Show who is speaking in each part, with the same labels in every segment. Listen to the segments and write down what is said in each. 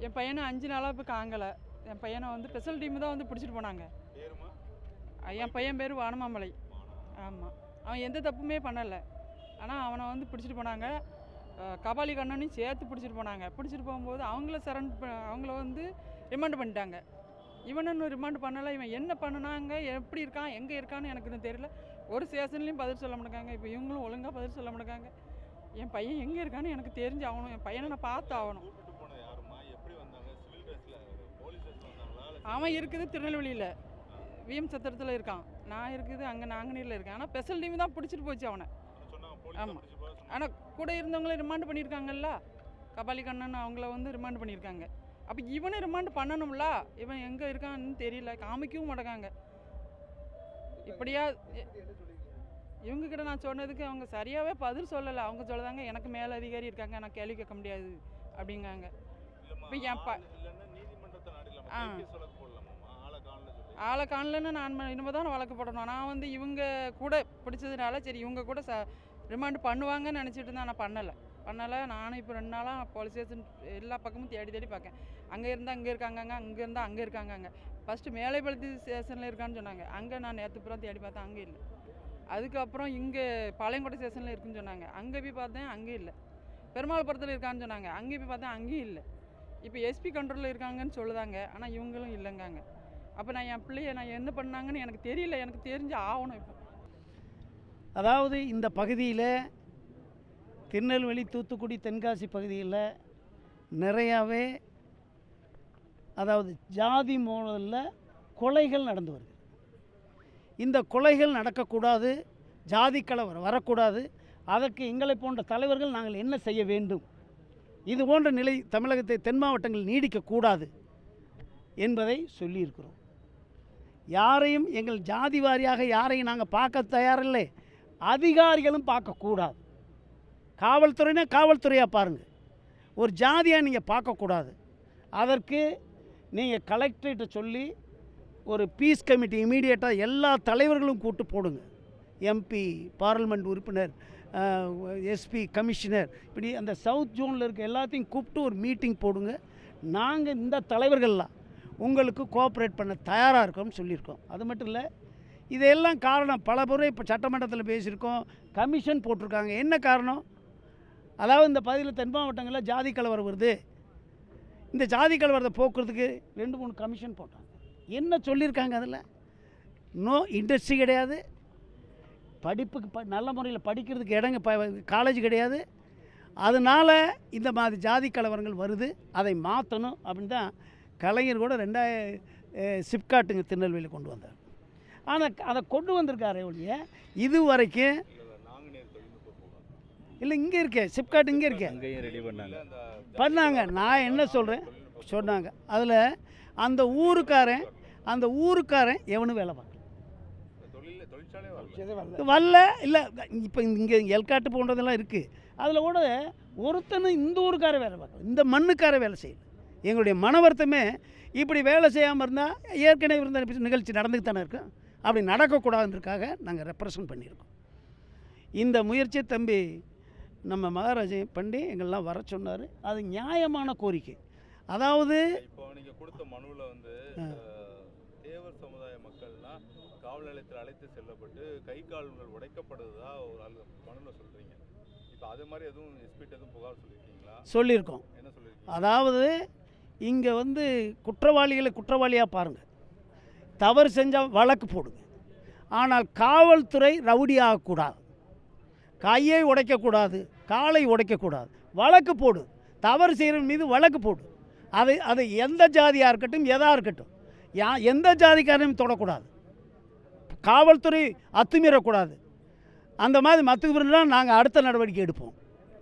Speaker 1: என் பையனை 5 நாளாக இப்போ காங்கலை. என் பையனை வந்து ஸ்பெஷல் டீம் தான் வந்து பிடிச்சிட்டு போனாங்க. என் பையன் பேர் வானமாமலை. ஆமாம், அவன் எந்த தப்புமே பண்ணலை. ஆனால் அவனை வந்து பிடிச்சிட்டு போனாங்க. கபாலி கண்ணனையும் சேர்த்து பிடிச்சிட்டு போனாங்க. பிடிச்சிட்டு போகும்போது அவங்கள வந்து ரிமாண்ட் பண்ணிட்டாங்க. இவனும் ரிமாண்ட் பண்ணலை. இவன் என்ன பண்ணினாங்க, எப்படி இருக்கான், எங்கே இருக்கான்னு எனக்கு இன்னும் தெரியல. ஒரு ஸ்டேஷன்லேயும் பதில் சொல்ல மாட்டாங்க. இப்போ இவங்களும் ஒழுங்காக பதில் சொல்ல மாட்டாங்க. என் பையன் எங்கே இருக்கான்னு எனக்கு தெரிஞ்சு ஆகணும். என் பையனை நான் பார்த்து ஆகணும். அவன் இருக்குது திருநெல்வேலியில் விஎம் சத்திரத்தில் இருக்கான். நான் இருக்குது அங்கே நாங்குநீரில் இருக்கேன். ஆனால் ஸ்பெஷல் டீம் தான் பிடிச்சிட்டு போச்சு அவனை. ஆமாம், ஆனால் கூட இருந்தவங்கள ரிமாண்ட் பண்ணியிருக்காங்கல்ல. கபாலி கண்ணன் அவங்கள வந்து ரிமாண்ட் பண்ணியிருக்காங்க. அப்போ இவனை ரிமாண்ட் பண்ணணும்ல. இவன் எங்கே இருக்கான்னு தெரியல, காமிக்கவும் மாட்டேங்காங்க. இப்படியா இவங்கக்கிட்ட நான் சொன்னதுக்கு அவங்க சரியாகவே பதில் சொல்லலை. அவங்க சொல்லுதாங்க எனக்கு மேலே அதிகாரி இருக்காங்க, நான் கேள்வி கேட்க முடியாது அப்படிங்காங்க. இப்போ என் ஆளை காணலன்னு நான் இனிமேல் தான் வழக்கு போடணும். நான் வந்து இவங்க கூட பிடிச்சதுனால சரி இவங்க கூட ரிமாண்ட் பண்ணுவாங்கன்னு நினச்சிட்டு இருந்தேன். நான் பண்ணலை. நானும் இப்போ 2 நாளாக போலீஸ் ஸ்டேஷன் எல்லா பக்கமும் தேடி பார்க்கேன். அங்கே இருந்தால் அங்கே இருக்காங்க, அங்கே இருந்தால் அங்கே இருக்காங்க. ஃபஸ்ட்டு மேலைப்பாளையத்து ஸ்டேஷனில் இருக்கான்னு சொன்னாங்க. அங்கே நான் நேற்று புறம் தேடி பார்த்தேன், அங்கே இல்லை. அதுக்கப்புறம் இங்கே பாளையங்கோட்டை ஸ்டேஷனில் இருக்குன்னு சொன்னாங்க. அங்கே போய் பார்த்தேன், அங்கே இல்லை. பெருமாள்புரத்தில் இருக்கான்னு சொன்னாங்க. அங்கே போய் பார்த்தேன், அங்கேயும் இல்லை. இப்போ எஸ்பி கண்ட்ரோலில் இருக்காங்கன்னு சொல்லுதாங்க. ஆனால் இவங்களும் இல்லைங்காங்க. அப்போ நான் என் பிள்ளைய நான் என்ன பண்ணாங்கன்னு எனக்கு தெரியல. எனக்கு தெரிஞ்சு ஆகணும். இப்போ
Speaker 2: அதாவது இந்த பகுதியில் திருநெல்வேலி, தூத்துக்குடி, தென்காசி பகுதியில் நிறையாவே அதாவது ஜாதி மோதலில் கொலைகள் நடந்து வருது. இந்த கொலைகள் நடக்கக்கூடாது, ஜாதி கலவரம் வரக்கூடாது. அதற்கு எங்களை போன்ற தலைவர்கள் நாங்கள் என்ன செய்ய வேண்டும், இது போன்ற நிலை தமிழகத்தை தென் மாவட்டங்களில் நீடிக்கக்கூடாது என்பதை சொல்லியிருக்கிறோம். யாரையும் எங்கள் ஜாதி வாரியாக யாரையும் நாங்கள் பார்க்க தயாரில்லை. அதிகாரிகளும் பார்க்கக்கூடாது. காவல்துறைனா காவல்துறையாக பாருங்கள், ஒரு ஜாதியாக நீங்கள் பார்க்கக்கூடாது. அதற்கு நீங்கள் கலெக்டரேட்டை சொல்லி ஒரு பீஸ் கமிட்டி இமீடியட்டாக எல்லா தலைவர்களும் கூட்டு போடுங்க. எம்பி, பார்லிமெண்ட் உறுப்பினர், எஸ்பி, கமிஷனர், இப்படி அந்த சவுத் ஜோனில் இருக்க எல்லாத்தையும் கூப்பிட்டு ஒரு மீட்டிங் போடுங்க. நாங்கள் இந்த தலைவர்கள்லாம் உங்களுக்கு கோஆப்ரேட் பண்ண தயாராக இருக்கோம்னு சொல்லியிருக்கோம். அது மட்டும் இல்லை, இதெல்லாம் காரணம் பல முறை இப்போ சட்டமன்றத்தில் பேசியிருக்கோம். கமிஷன் போட்டிருக்காங்க. என்ன காரணம்? அதாவது இந்த பகுதியில் தென் மாவட்டங்களில் ஜாதி கலவரம் வருது. இந்த ஜாதி கலவரத்தை போக்குறதுக்கு 2-3 கமிஷன் போட்டாங்க. என்ன சொல்லியிருக்காங்க? அதில் நோ இண்டஸ்ட்ரி கிடையாது, படிப்புக்கு நல்ல முறையில் படிக்கிறதுக்கு இடங்க காலேஜ் கிடையாது. அதனால் இந்த மாதிரி ஜாதி கலவரங்கள் வருது, அதை மாற்றணும் அப்படின்னு தான் கலைஞர் கூட 2000 சிப்காட்டுங்க திருநெல்வேலியில் கொண்டு வந்தார். ஆனால் அதை கொண்டு வந்திருக்காரே ஒழிய இது வரைக்கும் இல்லை. இங்கே இருக்கேன், சிப்காட் இங்கே இருக்கேன், பண்ணாங்க. நான் என்ன சொல்கிறேன் சொன்னாங்க. அதில் அந்த ஊருக்காரன் எவனும் வேலை பார்க்கல, வரல. இல்லை இப்போ இங்கே எல்காட்டு போன்றதெல்லாம் இருக்குது. அதில் கூட ஒருத்தனும் இந்த ஊருக்கார வேலை பார்க்கல, இந்த மண்ணுக்கார வேலை செய்யலை. எங்களுடைய மன வருத்தமே இப்படி வேலை செய்யாமல் இருந்தால் ஏற்கனவே இருந்த நிகழ்ச்சி நடந்துக்கு தானே இருக்கும். அப்படி நடக்கக்கூடாதுன்றதுக்காக நாங்கள் ரெப்ரசன்ட் பண்ணியிருக்கோம். இந்த முயற்சியை தம்பி நம்ம மகாராஜை பண்ணி எங்கள்லாம் வர சொன்னார். அது நியாயமான கோரிக்கை. அதாவது
Speaker 3: இப்போ நீங்கள் கொடுத்த மனுவில் வந்து தேவர் சமுதாய மக்கள்லாம் காவல் நிலையத்தில் அழைத்து செல்லப்பட்டு கை கால்கள் உடைக்கப்படுறதா ஒரு மனுவில் சொல்கிறீங்க. இப்போ அது மாதிரி எதுவும் எஸ்பிட்ட எதுவும் புகார் சொல்லியிருக்கீங்களா?
Speaker 2: சொல்லியிருக்கோம்.
Speaker 3: என்ன சொல்லியிருக்கீங்க?
Speaker 2: அதாவது இங்கே வந்து குற்றவாளிகளை குற்றவாளியாக பாருங்கள், தவறு செஞ்சால் வழக்கு போடுங்க. ஆனால் காவல்துறை ரவுடி ஆகக்கூடாது, கையை உடைக்கக்கூடாது, காலை உடைக்கக்கூடாது, வழக்கு போடு. தவறு செய்கிறவன் மீது வழக்கு போடு. அது எந்த ஜாதியாக இருக்கட்டும், எதாக இருக்கட்டும், எந்த ஜாதிக்காரனையும் தொடக்கூடாது. காவல்துறை அத்துமீறக்கூடாது. அந்த மாதிரி மத்துக்குறா நாங்கள் அடுத்த நடவடிக்கை எடுப்போம்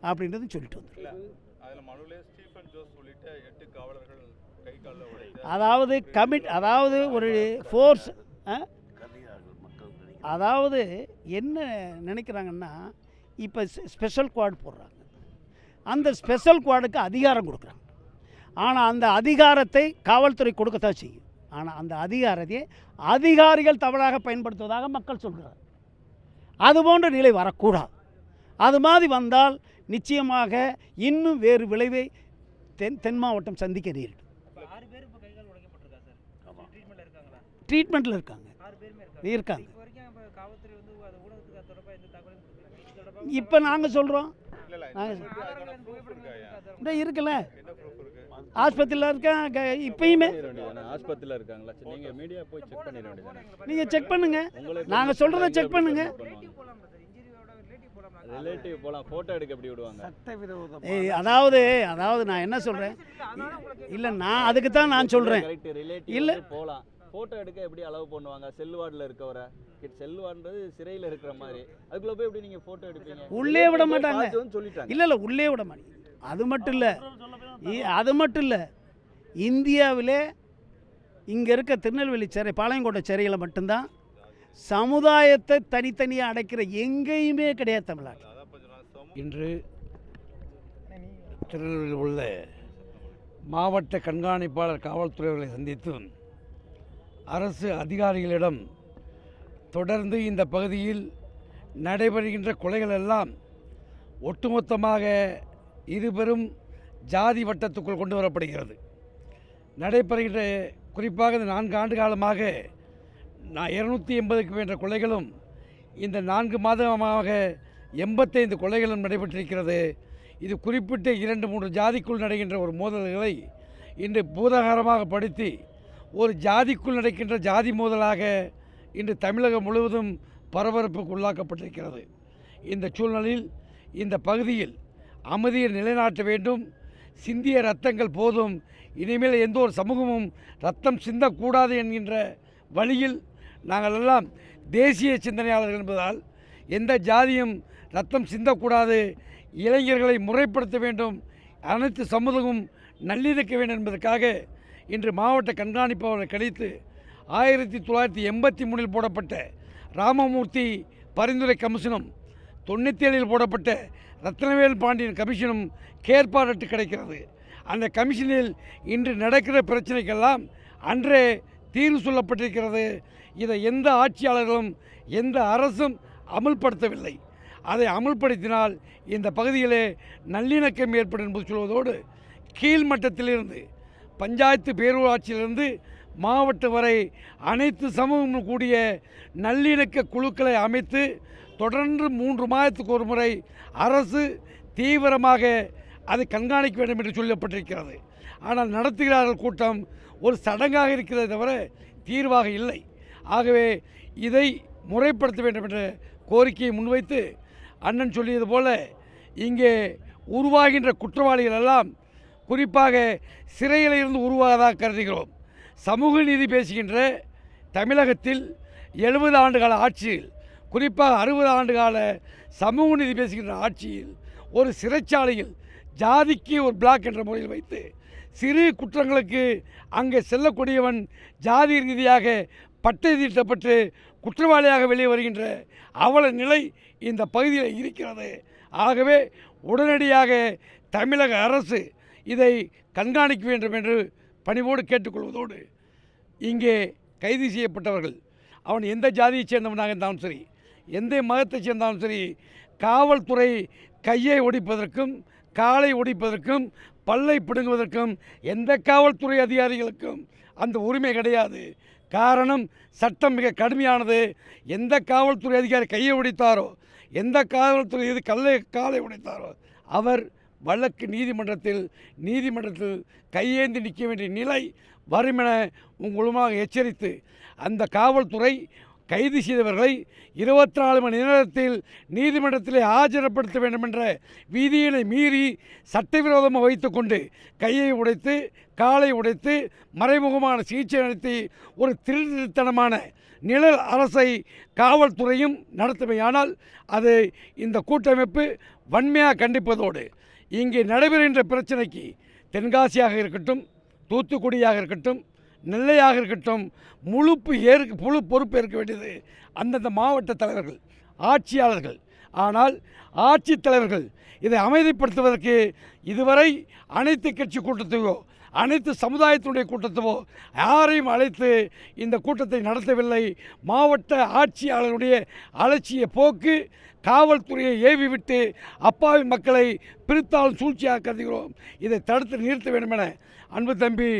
Speaker 2: அப்படின்றது சொல்லிட்டு வந்துருக்கோம். அதாவது ஒரு ஃபோர்ஸ், அதாவது என்ன நினைக்கிறாங்கன்னா, இப்போ ஸ்பெஷல் குவாட் போடுறாங்க, அந்த ஸ்பெஷல் குவாடுக்கு அதிகாரம் கொடுக்குறாங்க. ஆனால் அந்த அதிகாரத்தை காவல்துறை கொடுக்கத்தான் செய்யும். ஆனால் அந்த அதிகாரத்தை அதிகாரிகள் தவறாக பயன்படுத்துவதாக மக்கள் சொல்கிறார். அதுபோன்ற நிலை வரக்கூடாது. அது மாதிரி வந்தால் நிச்சயமாக இன்னும் வேறு விளைவை தென் மாவட்டம் சந்திக்க நேரிடும். ட்ரீட்மெண்ட்டில் இருக்காங்க. இப்போ நாங்கள் சொல்கிறோம், இருக்குல்ல ஆஸ்பத்திரியில் இருக்காங்க, இப்பயுமே நீங்கள் செக் பண்ணுங்க, நாங்கள் சொல்கிறத செக் பண்ணுங்க. அதாவது நான் என்ன சொல்கிறேன், இல்லை நான் அதுக்கு தான் நான் சொல்கிறேன், இல்லை
Speaker 4: ஃபோட்டோ எடுக்க எப்படி அலோவ் பண்ணுவாங்க? செல்வார்டில் இருக்கவரை, செல்வார்ன்றது சிறையில் இருக்கிற மாதிரி, அதுக்குள்ளே போய் எப்படி நீங்கள் ஃபோட்டோ எடுப்பீங்க?
Speaker 2: உள்ளே விட மாட்டாங்க
Speaker 4: சொல்லிட்டாங்க.
Speaker 2: இல்லை உள்ளே விட மாட்டேங்க. அது மட்டும் இல்லை, இந்தியாவிலே இங்கே இருக்க திருநெல்வேலி சிறை, பாளையங்கோட்டை சிறையில் மட்டும்தான் சமுதாயத்தை தனித்தனியாக அடைக்கிற எங்கேயுமே கிடையாது தமிழ்நாட்டில்.
Speaker 5: இன்று திருநெல்வேலியில் உள்ள மாவட்ட கண்காணிப்பாளர் காவல்துறைகளை சந்தித்து அரசு அதிகாரிகளிடம் தொடர்ந்து இந்த பகுதியில் நடைபெறுகின்ற கொலைகள் எல்லாம் ஒட்டுமொத்தமாக இருபெரும் ஜாதி வட்டத்துக்குள் கொண்டு வரப்படுகிறது. நடைபெறுகின்ற குறிப்பாக இந்த 4 ஆண்டு காலமாக 280க்கு மேற்பட்ட கொலைகளும், இந்த 4 மாதமாக 85 கொலைகளும் நடைபெற்றிருக்கிறது. இது குறிப்பிட்ட 2-3 ஜாதிக்குள் நடக்கின்ற ஒரு மோதல்களை இன்று பூதாகாரமாக படுத்தி ஒரு ஜாதிக்குள் நடக்கின்ற ஜாதி மோதலாக இன்று தமிழகம் முழுவதும் பரபரப்புக்கு உள்ளாக்கப்பட்டிருக்கிறது. இந்த சூழ்நிலையில் இந்த பகுதியில் அமைதியை நிலைநாட்ட வேண்டும். சிந்திய ரத்தங்கள் போதும், இனிமேல் எந்த ஒரு சமூகமும் ரத்தம் சிந்தக்கூடாது என்கின்ற வழியில் நாங்கள் எல்லாம் தேசிய சிந்தனையாளர்கள் என்பதால் எந்த ஜாதியும் ரத்தம் சிந்தக்கூடாது, இளைஞர்களை முறைப்படுத்த வேண்டும், அனைத்து சமூகமும் நல்லிணக்க வேண்டும் என்பதற்காக இன்று மாவட்ட கண்காணிப்பாளரை கழித்து 1983 போடப்பட்ட ராமமூர்த்தி பரிந்துரை கமிஷனும் 97 போடப்பட்ட ரத்னவேல் பாண்டியன் கமிஷனும் கேற்பாடு கிடைக்கிறது. அந்த கமிஷனில் இன்று நடக்கிற பிரச்சனைக்கெல்லாம் அன்றே தீர்வு சொல்லப்பட்டிருக்கிறது. இதை எந்த ஆட்சியாளர்களும் எந்த அரசும் அமுல்படுத்தவில்லை. அதை அமுல்படுத்தினால் இந்த பகுதியிலே நல்லிணக்கம் ஏற்படும் என்பது சொல்வதோடு, கீழ்மட்டத்திலிருந்து பஞ்சாயத்து பேரூராட்சியிலிருந்து மாவட்டம் வரை அனைத்து சமூகமும் கூடிய நல்லிணக்க குழுக்களை அமைத்து தொடர்ந்து 3 மாதத்துக்கு ஒரு முறை அரசு தீவிரமாக அதை கண்காணிக்க வேண்டும் என்று சொல்லப்பட்டிருக்கிறது. ஆனால் நடத்துகிறார்கள் கூட்டம் ஒரு சடங்காக இருக்கிறதை தவிர தீர்வாக இல்லை. ஆகவே இதை முறைப்படுத்த வேண்டும் என்ற கோரிக்கையை முன்வைத்து அண்ணன் சொல்லியது போல இங்கே உருவாகின்ற குற்றவாளிகள் எல்லாம் குறிப்பாக சிறையில் இருந்து உருவாவதாக கருதுகிறோம். சமூக நீதி பேசுகின்ற தமிழகத்தில் 70 ஆண்டுகால ஆட்சியில், குறிப்பாக 60 ஆண்டுகால சமூக நீதி பேசுகின்ற ஆட்சியில் ஒரு சிறைச்சாலையில் ஜாதிக்கு ஒரு பிளாக் என்ற முறையில் வைத்து சிறு குற்றங்களுக்கு அங்கே செல்லக்கூடியவன் ஜாதி ரீதியாக பட்டை தீட்டப்பட்டு குற்றவாளியாக வெளியே வருகின்ற அவல நிலை இந்த பகுதியில் இருக்கிறது. ஆகவே உடனடியாக தமிழக அரசு இதை கண்காணிக்க வேண்டும் என்று பணிவோடு கேட்டுக்கொள்வதோடு, இங்கே கைது செய்யப்பட்டவர்கள் அவன் எந்த ஜாதியைச் சேர்ந்தவனாக இருந்தாலும் சரி, எந்த மதத்தைச் சேர்ந்தாலும் சரி, காவல்துறை கையை ஒடிப்பதற்கும் காலை ஒடிப்பதற்கும் பல்லை பிடுங்குவதற்கும் எந்த காவல்துறை அதிகாரிகளுக்கும் அந்த உரிமை கிடையாது. காரணம், சட்டம் மிக கடுமையானது. எந்த காவல்துறை அதிகாரி கையை உடைத்தாரோ, எந்த காவல்துறை இது காலை உடைத்தாரோ, அவர் வழக்கு நீதிமன்றத்தில் கையேந்தி நிற்க வேண்டிய நிலை வரும் என உங்களுமாக எச்சரித்து, அந்த காவல்துறை கைது செய்தவர்களை 24 மணி நேரத்தில் நீதிமன்றத்திலே ஆஜர்படுத்த வேண்டும் என்ற விதியினை மீறி சட்டவிரோதமாக வைத்துக்கொண்டு கையை உடைத்து காலை உடைத்து மறைமுகமான சிகிச்சை நடத்தி ஒரு திருத்தனமான நிழல் அரசை காவல்துறையும் நடத்துமையானால் அது இந்த கூட்டமைப்பு வன்மையாக கண்டிப்பதோடு, இங்கே நடைபெறுகின்ற பிரச்சனைக்கு தென்காசியாக இருக்கட்டும், தூத்துக்குடியாக இருக்கட்டும், நெல்லையாக இருக்கட்டும், முழு பொறுப்பு ஏற்க வேண்டியது அந்தந்த மாவட்ட தலைவர்கள், ஆட்சியாளர்கள். ஆனால் ஆட்சித்தலைவர்கள் இதை அமைதிப்படுத்துவதற்கு இதுவரை அனைத்து கட்சி கூட்டத்தையோ அனைத்து சமுதாயத்தினுடைய கூட்டத்தையோ யாரையும் அழைத்து இந்த கூட்டத்தை நடத்தவில்லை. மாவட்ட ஆட்சியாளர்களுடைய அலட்சிய போக்கு காவல்துறையை ஏவி விட்டு அப்பாவி மக்களை பிரித்தாலும் சூழ்ச்சியாக கருதுகிறோம். இதை தடுத்து நிறுத்த வேண்டும் என அன்பு தம்பி